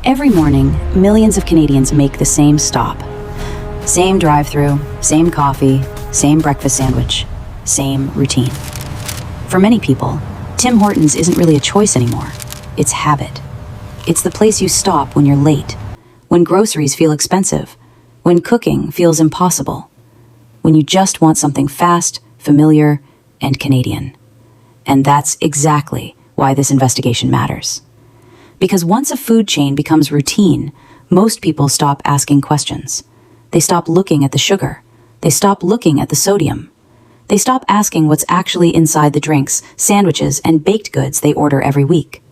Every morning, millions of Canadians make the same stop. Same drive-through, same coffee, same breakfast sandwich, same routine. For many people, Tim Hortons isn't really a choice anymore. It's habit. It's the place you stop when you're late, when groceries feel expensive, when cooking feels impossible, when you just want something fast, familiar, and Canadian. And that's exactly why this investigation matters. Because once a food chain becomes routine, most people stop asking questions. They stop looking at the sugar. They stop looking at the sodium. They stop asking what's actually inside the drinks, sandwiches, and baked goods they order every week.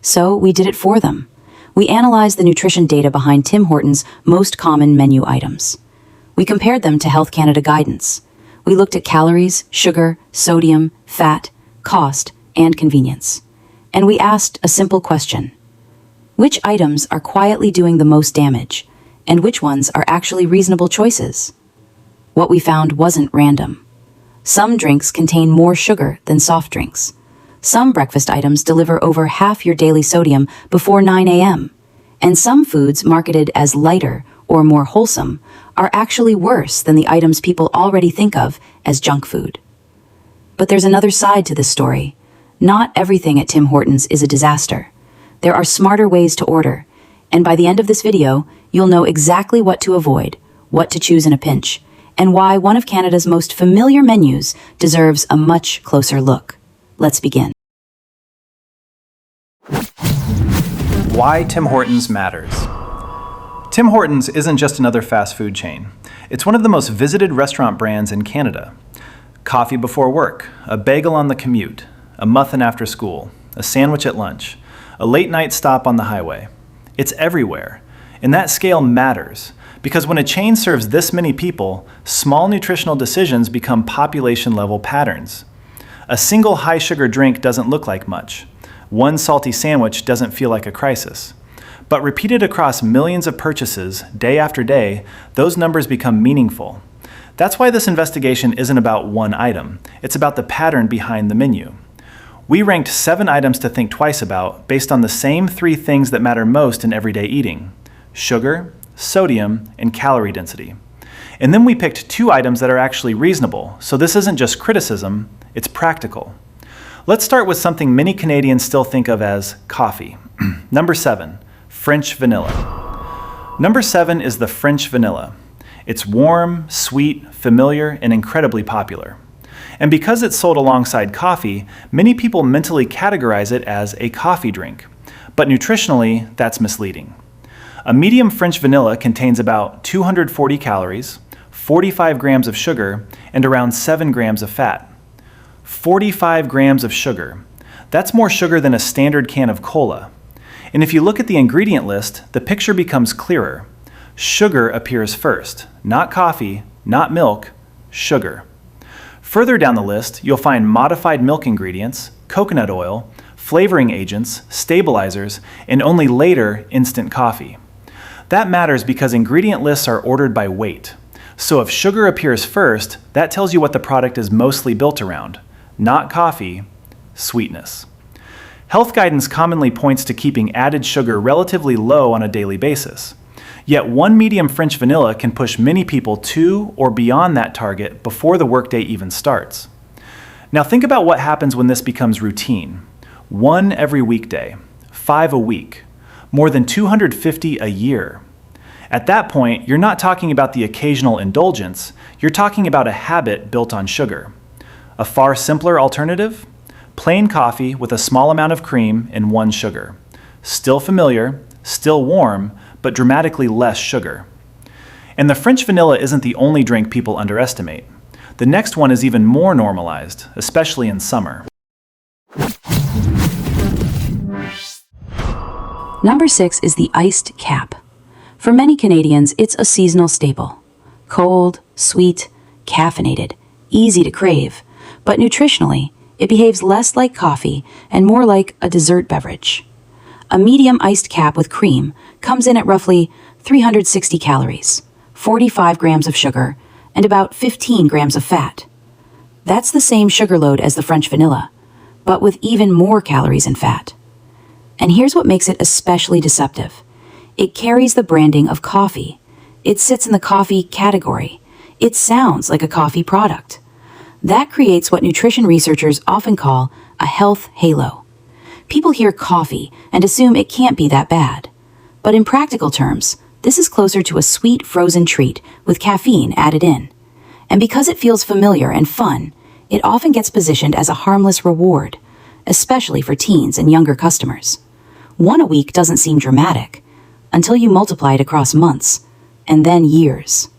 So we did it for them. We analyzed the nutrition data behind Tim Hortons' most common menu items. We compared them to Health Canada guidance. We looked at calories, sugar, sodium, fat, cost, and convenience. And we asked a simple question. Which items are quietly doing the most damage, and which ones are actually reasonable choices? What we found wasn't random. Some drinks contain more sugar than soft drinks. Some breakfast items deliver over half your daily sodium before 9 a.m. And some foods marketed as lighter or more wholesome are actually worse than the items people already think of as junk food. But there's another side to this story. Not everything at Tim Hortons is a disaster. There are smarter ways to order, and by the end of this video, you'll know exactly what to avoid, what to choose in a pinch, and why one of Canada's most familiar menus deserves a much closer look. Let's begin. Why Tim Hortons matters. Tim Hortons isn't just another fast food chain. It's one of the most visited restaurant brands in Canada. Coffee before work, a bagel on the commute, a muffin after school, a sandwich at lunch, a late night stop on the highway. It's everywhere. And that scale matters, because when a chain serves this many people, small nutritional decisions become population-level patterns. A single high-sugar drink doesn't look like much. One salty sandwich doesn't feel like a crisis. But repeated across millions of purchases, day after day, those numbers become meaningful. That's why this investigation isn't about one item. It's about the pattern behind the menu. We ranked 7 items to think twice about based on the same 3 things that matter most in everyday eating: sugar, sodium, and calorie density. And then we picked 2 items that are actually reasonable, so this isn't just criticism, it's practical. Let's start with something many Canadians still think of as coffee. Number 7, French vanilla. Number 7 is the French vanilla. It's warm, sweet, familiar, and incredibly popular. And because it's sold alongside coffee, many people mentally categorize it as a coffee drink. But nutritionally, that's misleading. A medium French vanilla contains about 240 calories, 45 grams of sugar, and around 7 grams of fat. 45 grams of sugar. That's more sugar than a standard can of cola. And if you look at the ingredient list, the picture becomes clearer. Sugar appears first, not coffee, not milk, sugar. Further down the list, you'll find modified milk ingredients, coconut oil, flavoring agents, stabilizers, and only later, instant coffee. That matters because ingredient lists are ordered by weight. So if sugar appears first, that tells you what the product is mostly built around. Not coffee, sweetness. Health guidance commonly points to keeping added sugar relatively low on a daily basis. Yet one medium French vanilla can push many people to or beyond that target before the workday even starts. Now think about what happens when this becomes routine. 1 every weekday, 5 a week, more than 250 a year. At that point, you're not talking about the occasional indulgence, you're talking about a habit built on sugar. A far simpler alternative? Plain coffee with a small amount of cream and 1 sugar. Still familiar, still warm, but dramatically less sugar. And the French vanilla isn't the only drink people underestimate. The next one is even more normalized, especially in summer. Number 6 is the iced cap. For many Canadians, it's a seasonal staple. Cold, sweet, caffeinated, easy to crave, but nutritionally, it behaves less like coffee and more like a dessert beverage. A medium iced cap with cream comes in at roughly 360 calories, 45 grams of sugar, and about 15 grams of fat. That's the same sugar load as the French vanilla, but with even more calories and fat. And here's what makes it especially deceptive. It carries the branding of coffee. It sits in the coffee category. It sounds like a coffee product. That creates what nutrition researchers often call a health halo. People hear coffee and assume it can't be that bad. But in practical terms, this is closer to a sweet frozen treat with caffeine added in. And because it feels familiar and fun, it often gets positioned as a harmless reward, especially for teens and younger customers. One a week doesn't seem dramatic until you multiply it across months, and then years.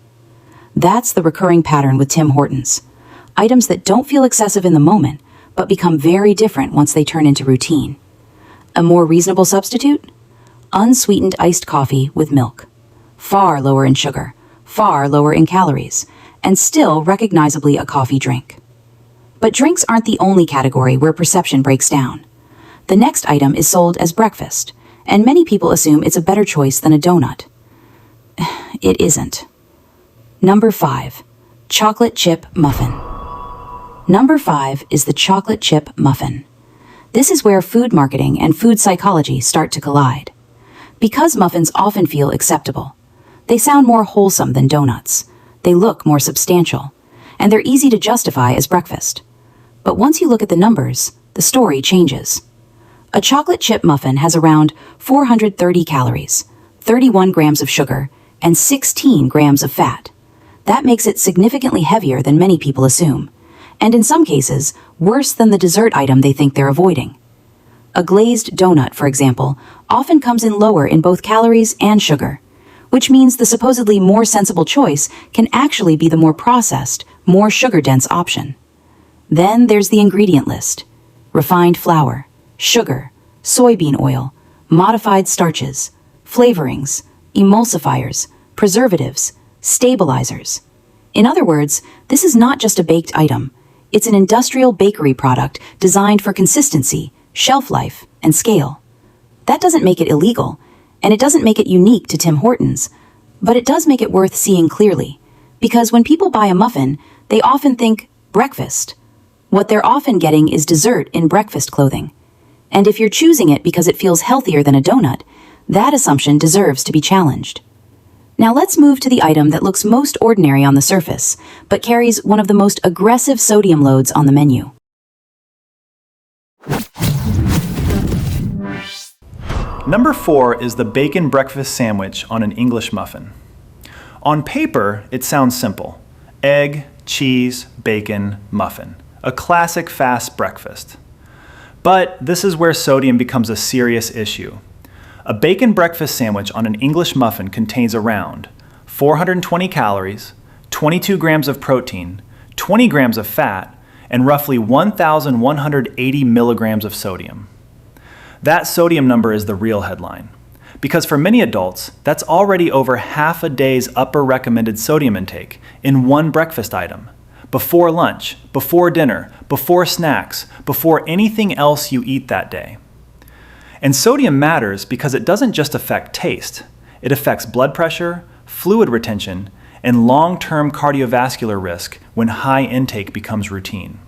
That's the recurring pattern with Tim Hortons. Items that don't feel excessive in the moment, but become very different once they turn into routine. A more reasonable substitute? Unsweetened iced coffee with milk. Far lower in sugar, far lower in calories, and still recognizably a coffee drink. But drinks aren't the only category where perception breaks down. The next item is sold as breakfast, and many people assume it's a better choice than a donut. It isn't. Number 5. Chocolate chip muffin. Number 5 is the chocolate chip muffin. This is where food marketing and food psychology start to collide. Because muffins often feel acceptable, they sound more wholesome than donuts, they look more substantial, and they're easy to justify as breakfast. But once you look at the numbers, the story changes. A chocolate chip muffin has around 430 calories, 31 grams of sugar, and 16 grams of fat. That makes it significantly heavier than many people assume, and in some cases, worse than the dessert item they think they're avoiding. A glazed donut, for example, often comes in lower in both calories and sugar, which means the supposedly more sensible choice can actually be the more processed, more sugar-dense option. Then there's the ingredient list: refined flour, sugar, soybean oil, modified starches, flavorings, emulsifiers, preservatives, stabilizers. In other words, this is not just a baked item. It's an industrial bakery product designed for consistency, shelf life, and scale. That doesn't make it illegal, and it doesn't make it unique to Tim Hortons, but it does make it worth seeing clearly, because when people buy a muffin, they often think breakfast. What they're often getting is dessert in breakfast clothing. And if you're choosing it because it feels healthier than a donut, that assumption deserves to be challenged. Now let's move to the item that looks most ordinary on the surface, but carries one of the most aggressive sodium loads on the menu. Number 4 is the bacon breakfast sandwich on an English muffin. On paper, it sounds simple. Egg, cheese, bacon, muffin. A classic fast breakfast. But this is where sodium becomes a serious issue. A bacon breakfast sandwich on an English muffin contains around 420 calories, 22 grams of protein, 20 grams of fat, and roughly 1,180 milligrams of sodium. That sodium number is the real headline, because for many adults, that's already over half a day's upper recommended sodium intake in one breakfast item. Before lunch, before dinner, before snacks, before anything else you eat that day. And sodium matters because it doesn't just affect taste. It affects blood pressure, fluid retention, and long-term cardiovascular risk when high intake becomes routine.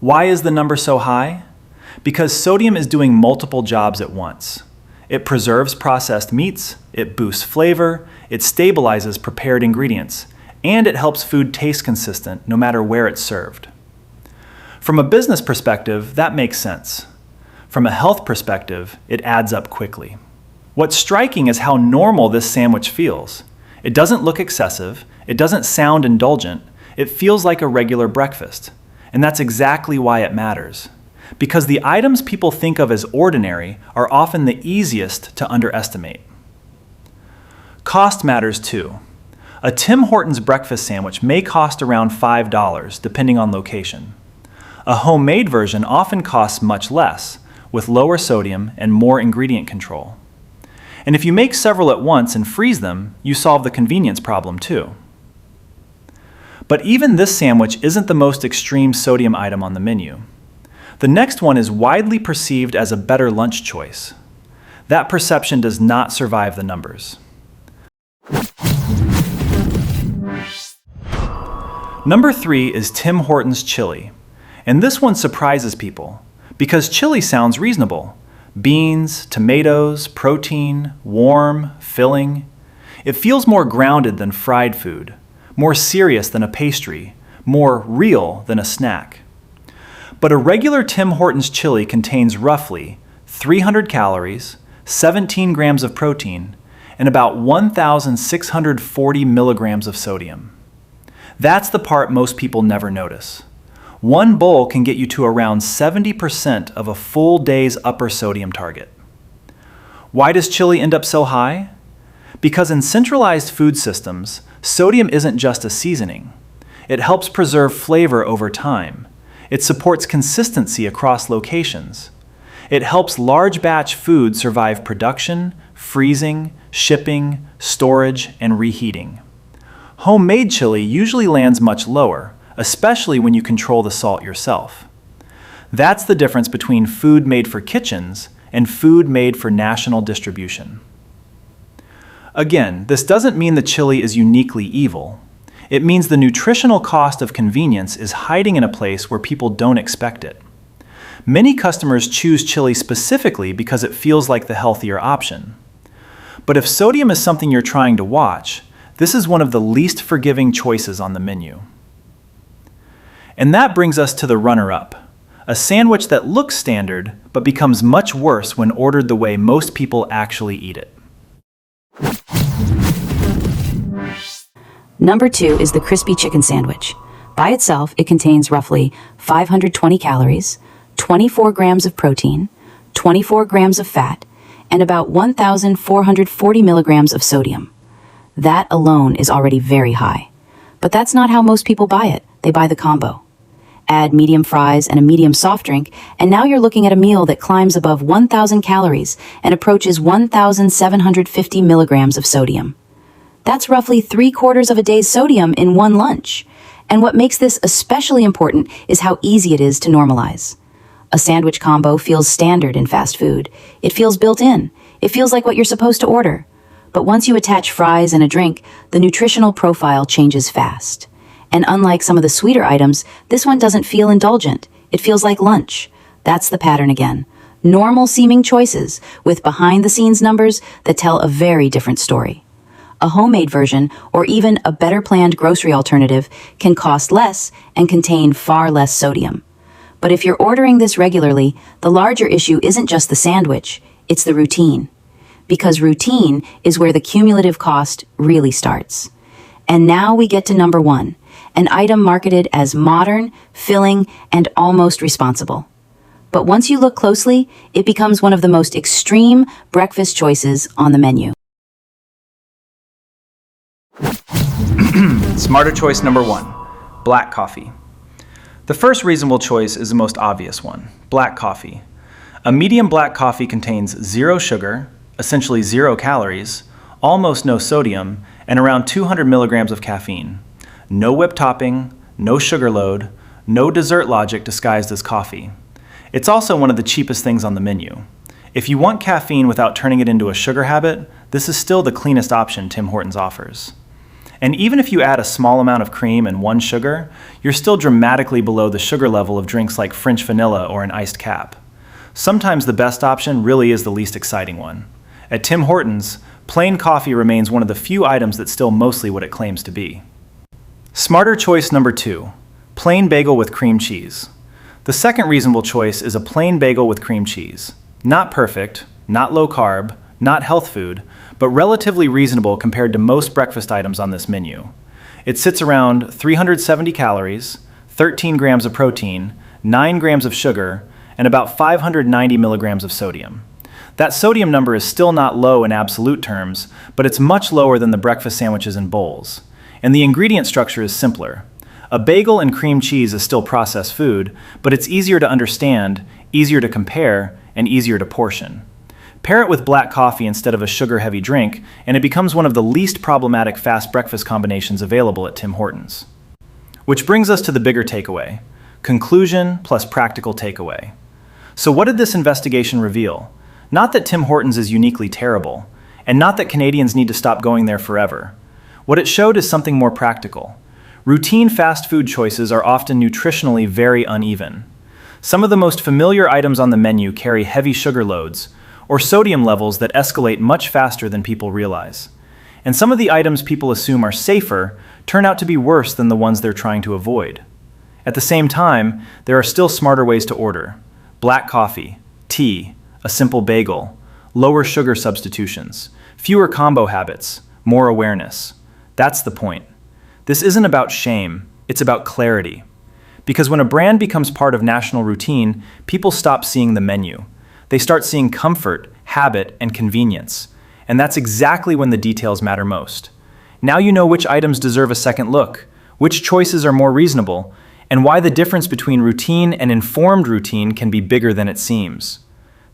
Why is the number so high? Because sodium is doing multiple jobs at once. It preserves processed meats, it boosts flavor, it stabilizes prepared ingredients, and it helps food taste consistent no matter where it's served. From a business perspective, that makes sense. From a health perspective, it adds up quickly. What's striking is how normal this sandwich feels. It doesn't look excessive, it doesn't sound indulgent, it feels like a regular breakfast. And that's exactly why it matters. Because the items people think of as ordinary are often the easiest to underestimate. Cost matters too. A Tim Hortons breakfast sandwich may cost around $5, depending on location. A homemade version often costs much less, with lower sodium and more ingredient control. And if you make several at once and freeze them, you solve the convenience problem too. But even this sandwich isn't the most extreme sodium item on the menu. The next one is widely perceived as a better lunch choice. That perception does not survive the numbers. Number 3 is Tim Hortons chili, and this one surprises people because chili sounds reasonable, Beans, tomatoes, protein, warm, filling. It feels more grounded than fried food, more serious than a pastry, more real than a snack. But a regular Tim Hortons chili contains roughly 300 calories, 17 grams of protein, and about 1,640 milligrams of sodium. That's the part most people never notice. One bowl can get you to around 70% of a full day's upper sodium target. Why does chili end up so high? Because in centralized food systems, sodium isn't just a seasoning. It helps preserve flavor over time. It supports consistency across locations. It helps large batch food survive production, freezing, shipping, storage, and reheating. Homemade chili usually lands much lower, especially when you control the salt yourself. That's the difference between food made for kitchens and food made for national distribution. Again, this doesn't mean the chili is uniquely evil. It means the nutritional cost of convenience is hiding in a place where people don't expect it. Many customers choose chili specifically because it feels like the healthier option. But if sodium is something you're trying to watch, this is one of the least forgiving choices on the menu. And that brings us to the runner-up, a sandwich that looks standard but becomes much worse when ordered the way most people actually eat it. Number 2 is the crispy chicken sandwich. By itself, it contains roughly 520 calories, 24 grams of protein, 24 grams of fat, and about 1,440 milligrams of sodium. That alone is already very high. But that's not how most people buy it. They buy the combo. Add medium fries and a medium soft drink, and now you're looking at a meal that climbs above 1,000 calories and approaches 1,750 milligrams of sodium. That's roughly 3/4 of a day's sodium in one lunch. And what makes this especially important is how easy it is to normalize. A sandwich combo feels standard in fast food. It feels built in. It feels like what you're supposed to order. But once you attach fries and a drink, the nutritional profile changes fast. And unlike some of the sweeter items, this one doesn't feel indulgent. It feels like lunch. That's the pattern again. Normal-seeming choices with behind-the-scenes numbers that tell a very different story. A homemade version, or even a better-planned grocery alternative, can cost less and contain far less sodium. But if you're ordering this regularly, the larger issue isn't just the sandwich, it's the routine. Because routine is where the cumulative cost really starts. And now we get to number 1, an item marketed as modern, filling, and almost responsible. But once you look closely, it becomes one of the most extreme breakfast choices on the menu. Smarter choice number 1, black coffee. The first reasonable choice is the most obvious one, black coffee. A medium black coffee contains 0 sugar, essentially 0 calories, almost no sodium, and around 200 milligrams of caffeine. No whipped topping, no sugar load, no dessert logic disguised as coffee. It's also one of the cheapest things on the menu. If you want caffeine without turning it into a sugar habit, this is still the cleanest option Tim Hortons offers. And even if you add a small amount of cream and 1 sugar, you're still dramatically below the sugar level of drinks like French vanilla or an iced cap. Sometimes the best option really is the least exciting one. At Tim Hortons, plain coffee remains one of the few items that's still mostly what it claims to be. Smarter choice number 2, plain bagel with cream cheese. The second reasonable choice is a plain bagel with cream cheese. Not perfect, not low carb, not health food, but relatively reasonable compared to most breakfast items on this menu. It sits around 370 calories, 13 grams of protein, 9 grams of sugar, and about 590 milligrams of sodium. That sodium number is still not low in absolute terms, but it's much lower than the breakfast sandwiches in bowls. And the ingredient structure is simpler. A bagel and cream cheese is still processed food, but it's easier to understand, easier to compare, and easier to portion. Pair it with black coffee instead of a sugar-heavy drink, and it becomes one of the least problematic fast breakfast combinations available at Tim Hortons. Which brings us to the bigger takeaway. Conclusion plus practical takeaway. So what did this investigation reveal? Not that Tim Hortons is uniquely terrible, and not that Canadians need to stop going there forever. What it showed is something more practical. Routine fast food choices are often nutritionally very uneven. Some of the most familiar items on the menu carry heavy sugar loads, or sodium levels that escalate much faster than people realize. And some of the items people assume are safer turn out to be worse than the ones they're trying to avoid. At the same time, there are still smarter ways to order: black coffee, tea, a simple bagel, lower sugar substitutions, fewer combo habits, more awareness. That's the point. This isn't about shame, it's about clarity. Because when a brand becomes part of national routine, people stop seeing the menu. They start seeing comfort, habit, and convenience. And that's exactly when the details matter most. Now you know which items deserve a second look, which choices are more reasonable, and why the difference between routine and informed routine can be bigger than it seems.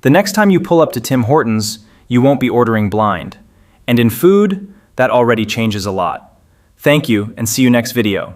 The next time you pull up to Tim Hortons, you won't be ordering blind. And in food, that already changes a lot. Thank you, and see you next video.